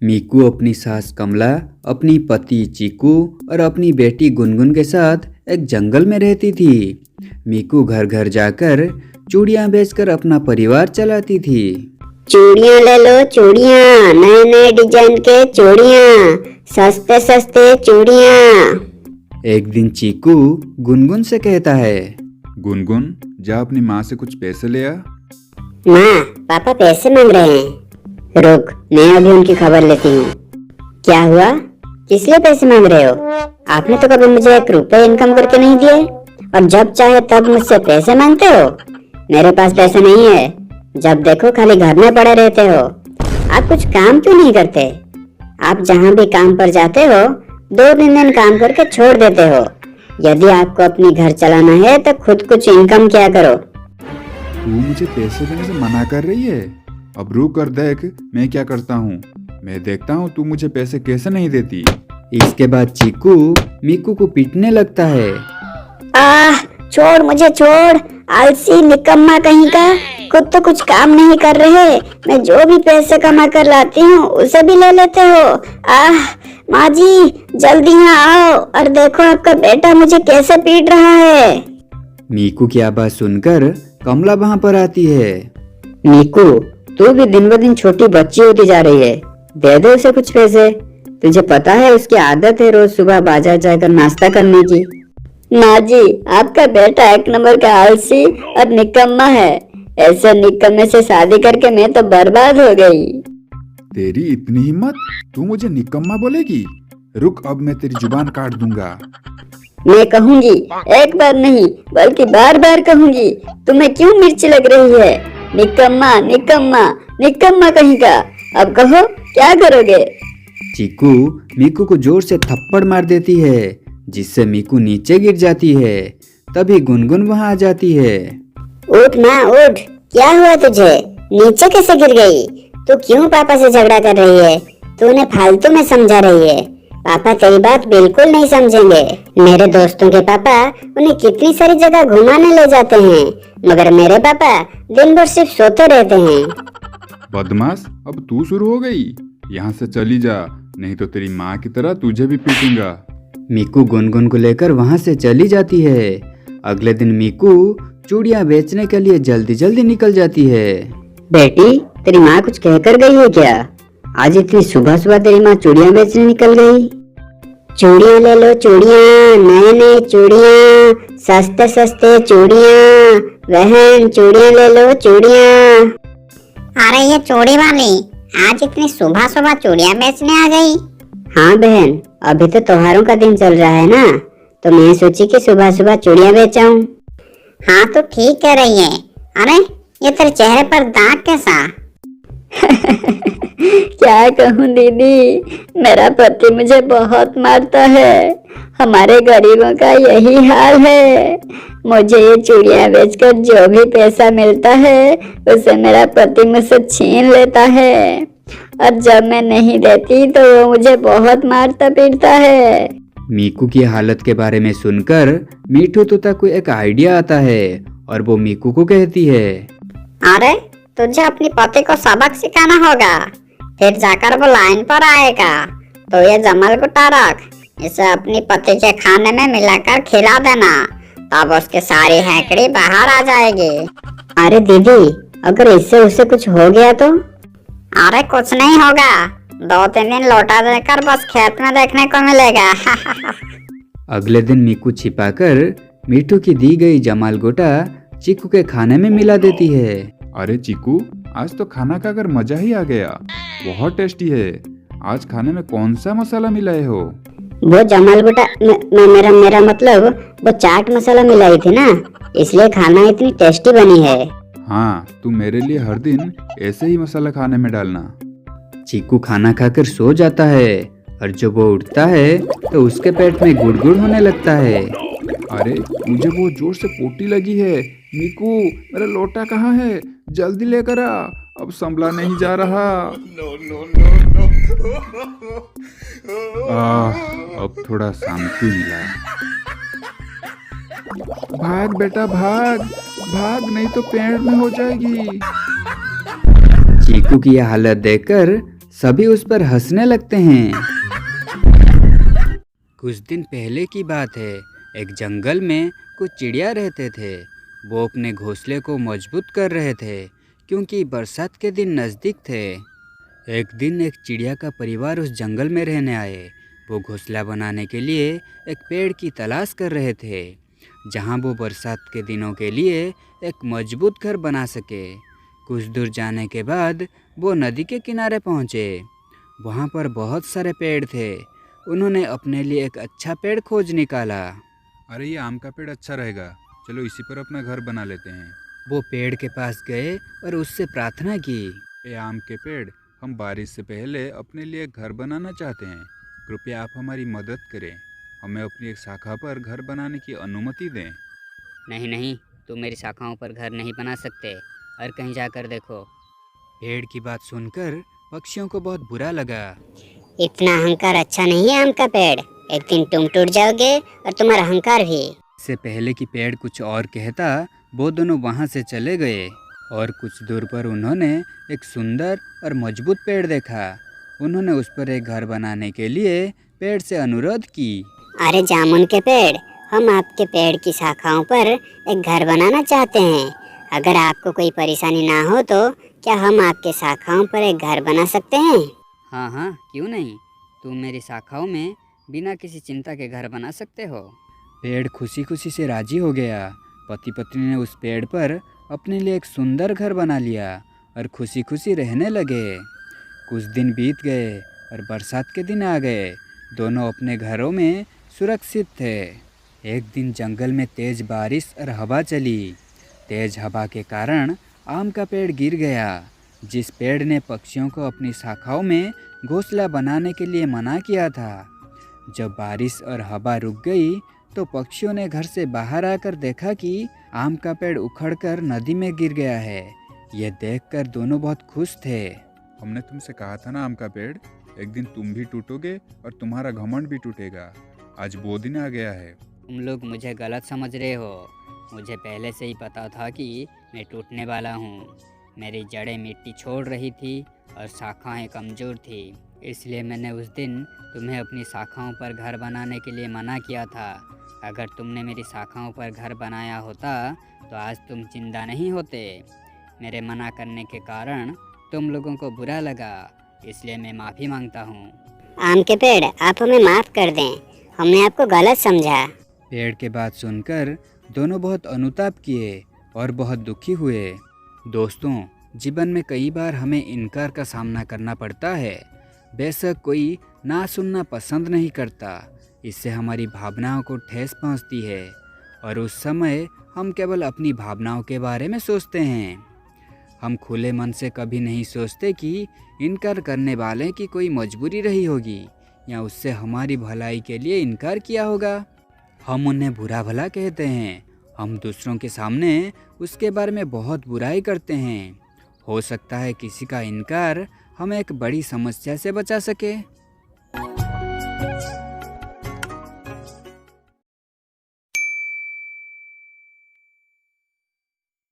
मीकू अपनी सास कमला, अपनी पति चीकू और अपनी बेटी गुनगुन के साथ एक जंगल में रहती थी। मीकू घर घर जाकर चूड़ियाँ बेचकर अपना परिवार चलाती थी। चूड़ियाँ ले लो चूड़ियाँ, नए नए डिजाइन के चूड़ियाँ, सस्ते सस्ते चूड़ियाँ। एक दिन चीकू गुनगुन से कहता है, गुनगुन, जा अपनी माँ से कुछ पैसे ले आ। माँ, पापा पैसे मांग रहे हैं। रुक, मैं अभी उनकी खबर लेती हूँ। क्या हुआ? किस लिए पैसे मांग रहे हो? आपने तो कभी मुझे 1 रुपए इनकम करके नहीं दिए और जब चाहे तब मुझसे पैसे मांगते हो। मेरे पास पैसे नहीं है, जब देखो खाली घर में पड़े रहते हो। आप कुछ काम क्यों नहीं करते? आप जहाँ भी काम पर जाते हो 2-3 दिन काम करके छोड़ देते हो। यदि आपको अपनी घर चलाना है तो खुद कुछ इनकम किया करो। तू मुझे पैसे देने से मना कर रही है? अब रुक कर देख मैं क्या करता हूँ। मैं देखता हूँ तू मुझे पैसे कैसे नहीं देती। इसके बाद चीकू मीकू को पीटने लगता है। छोड़ मुझे, छोड़, आलसी निकम्मा कहीं का। खुद तो कुछ काम नहीं कर रहे, मैं जो भी पैसे कमा कर लाती हूँ उसे भी ले लेते हो। माँ जी, जल्दी यहाँ आओ और देखो आपका बेटा मुझे कैसे पीट रहा है। मीकू की आवाज सुनकर कमला वहाँ पर आती है। मीकू, तू भी दिन ब दिन छोटी बच्ची होती जा रही है, दे दे उसे कुछ पैसे। तुझे पता है उसकी आदत है रोज सुबह बाजार जाकर नाश्ता करने की। माँ जी, आपका बेटा 1 नंबर का आलसी और निकम्मा है। ऐसे निकम्मे से शादी करके मैं तो बर्बाद हो गई। तेरी इतनी हिम्मत, तू मुझे निकम्मा बोलेगी? रुक, अब मैं तेरी जुबान काट दूंगा। मैं कहूँगी, एक बार नहीं बल्कि बार बार कहूँगी। तुम्हें क्यों मिर्ची लग रही है? निकम्मा निकम्मा निकम्मा कहीं का। अब कहो क्या करोगे? चीकू मीकू को जोर से थप्पड़ मार देती है, जिससे मीकू नीचे गिर जाती है। तभी गुनगुन वहाँ आ जाती है। उठ माँ उठ, क्या हुआ तुझे? नीचे कैसे गिर गई? तू क्यों पापा से झगड़ा कर रही है? तू उन्हें फालतू में समझा रही है। पापा तेरी बात बिल्कुल नहीं समझेंगे। मेरे दोस्तों के पापा उन्हें कितनी सारी जगह घुमाने ले जाते हैं, मगर मेरे पापा दिन भर सिर्फ सोते रहते हैं। बदमाश, अब तू शुरू हो गई। यहाँ से चली जा, नहीं तो तेरी माँ की तरह तुझे भी पीटूंगा। मीकू गुनगुन को लेकर वहाँ से चली जाती है। अगले दिन मीकू चूड़ियाँ बेचने के लिए जल्दी जल्दी निकल जाती है। बेटी, तेरी माँ कुछ कहकर गई है क्या? आज इतनी सुबह सुबह तेरी माँ चूड़ियाँ बेचने निकल गई। चूड़ियाँ ले लो चूड़ियाँ, नए नए चूड़ियाँ, सस्ते सस्ते चूड़ियाँ। बहन, चूड़ियाँ ले लो चूड़ियाँ। अरे ये चूड़ी वाली आज इतनी सुबह सुबह चूड़ियाँ बेचने आ गई। हाँ बहन, अभी तो त्योहारों का दिन चल रहा है ना, तो मैं सोची कि सुबह सुबह चूड़ियाँ बेचाऊं। हाँ तो ठीक कह रही है। अरे ये तेरे चेहरे पर दाग कैसा? क्या कहूँ दीदी, मेरा पति मुझे बहुत मारता है। हमारे गरीबों का यही हाल है। मुझे ये चूड़ियाँ बेचकर जो भी पैसा मिलता है उसे मेरा पति मुझसे छीन लेता है, और जब मैं नहीं देती तो वो मुझे बहुत मारता पीटता है। मीकू की हालत के बारे में सुनकर मीठू तोता को एक आइडिया आता है और वो मीकू को कहती है, अरे तुझे अपनी पति को सबक सिखाना होगा, फिर जाकर वो लाइन पर आएगा। तो ये जमल गुटा रख, इसे अपनी पति के खाने में मिलाकर खिला देना, तब उसकी सारी हैकड़ी बाहर आ जाएगी। अरे दीदी, अगर इससे उसे कुछ हो गया तो? अरे कुछ नहीं होगा, 2-3 दिन लौटा देकर बस खेत में देखने को मिलेगा। अगले दिन मीकू छिपाकर मीठू की दी गई जमाल गोटा चीकू के खाने में मिला देती है। अरे चीकू, आज तो खाना खाकर मजा ही आ गया, बहुत टेस्टी है। आज खाने में कौन सा मसाला मिलाए हो? वो जमाल गोटा मेरा मतलब वो चाट मसाला मिलाई थी ना, इसलिए खाना इतनी टेस्टी बनी है। हाँ, तू मेरे लिए हर दिन ऐसे ही मसाला खाने में डालना। चीकू खाना खाकर सो जाता है और जब वो उठता है तो उसके पेट में गुड़गुड़ होने लगता है। अरे मुझे बहुत जोर से पोटी लगी है। मीकू, मेरा लोटा कहाँ है? जल्दी लेकर आ, अब संभला नहीं जा रहा। अब थोड़ा शांति मिला। भाग बेटा भाग, भाग नहीं तो पेड़ में हो जाएगी। चीकू की यह हालत देखकर सभी उस पर हंसने लगते हैं। कुछ दिन पहले की बात है। एक जंगल में कुछ चिड़िया रहते थे। वो अपने घोंसले को मजबूत कर रहे थे क्योंकि बरसात के दिन नज़दीक थे। एक दिन एक चिड़िया का परिवार उस जंगल में रहने आए। वो घोंसला बनाने के लिए एक पेड़ की तलाश कर रहे थे जहाँ वो बरसात के दिनों के लिए एक मजबूत घर बना सके। कुछ दूर जाने के बाद वो नदी के किनारे पहुँचे। वहाँ पर बहुत सारे पेड़ थे। उन्होंने अपने लिए एक अच्छा पेड़ खोज निकाला। अरे ये आम का पेड़ अच्छा रहेगा, चलो इसी पर अपना घर बना लेते हैं। वो पेड़ के पास गए और उससे प्रार्थना की। ए आम के पेड़, हम बारिश से पहले अपने लिए एक घर बनाना चाहते हैं। कृपया आप हमारी मदद करें, हमें अपनी एक शाखा पर घर बनाने की अनुमति दें। नहीं नहीं, तुम मेरी शाखाओं पर घर नहीं बना सकते, और कहीं जाकर देखो। पेड़ की बात सुनकर पक्षियों को बहुत बुरा लगा। इतना अहंकार अच्छा नहीं है आम का पेड़, एक दिन तुम टूट जाओगे और तुम्हारा अहंकार भी। इससे पहले कि पेड़ कुछ और कहता, वो दोनों वहाँ से चले गए और कुछ दूर पर उन्होंने एक सुंदर और मजबूत पेड़ देखा। उन्होंने उस पर एक घर बनाने के लिए पेड़ से अनुरोध की। अरे जामुन के पेड़, हम आपके पेड़ की शाखाओं पर एक घर बनाना चाहते हैं। अगर आपको कोई परेशानी ना हो तो क्या हम आपके शाखाओं पर एक घर बना सकते हैं? हाँ हाँ, क्यों नहीं, तुम मेरी शाखाओं में बिना किसी चिंता के घर बना सकते हो। पेड़ खुशी खुशी से राजी हो गया। पति पत्नी ने उस पेड़ पर अपने लिए एक सुंदर घर बना लिया और खुशी खुशी रहने लगे। कुछ दिन बीत गए और बरसात के दिन आ गए। दोनों अपने घरों में सुरक्षित थे। एक दिन जंगल में तेज बारिश और हवा चली। तेज हवा के कारण आम का पेड़ गिर गया। जिस पेड़ ने पक्षियों को अपनी शाखाओं में घोंसला बनाने के लिए मना किया था। जब बारिश और हवा रुक गई तो पक्षियों ने घर से बाहर आकर देखा कि आम का पेड़ उखड़कर नदी में गिर गया है। यह देखकर दोनों बहुत खुश थे। हमने तुमसे कहा था ना आम का पेड़, एक दिन तुम भी टूटोगे और तुम्हारा घमंड भी टूटेगा। आज वो दिन आ गया है। तुम लोग मुझे गलत समझ रहे हो। मुझे पहले से ही पता था कि मैं टूटने वाला हूँ। मेरी जड़ें मिट्टी छोड़ रही थी और शाखाएं कमज़ोर थी, इसलिए मैंने उस दिन तुम्हें अपनी शाखाओं पर घर बनाने के लिए मना किया था। अगर तुमने मेरी शाखाओं पर घर बनाया होता तो आज तुम जिंदा नहीं होते। मेरे मना करने के कारण तुम लोगों को बुरा लगा, इसलिए मैं माफ़ी मांगता हूँ। आम के पेड़, आप हमें माफ कर दें, हमने आपको गलत समझा। पेड़ के बात सुनकर दोनों बहुत अनुताप किए और बहुत दुखी हुए। दोस्तों, जीवन में कई बार हमें इनकार का सामना करना पड़ता है। बेशक कोई ना सुनना पसंद नहीं करता, इससे हमारी भावनाओं को ठेस पहुंचती है और उस समय हम केवल अपनी भावनाओं के बारे में सोचते हैं। हम खुले मन से कभी नहीं सोचते कि इनकार करने वाले की कोई मजबूरी रही होगी या उससे हमारी भलाई के लिए इनकार किया होगा। हम उन्हें बुरा भला कहते हैं। हम दूसरों के सामने उसके बारे में बहुत बुराई करते हैं। हो सकता है किसी का इनकार हमें एक बड़ी समस्या से बचा सके।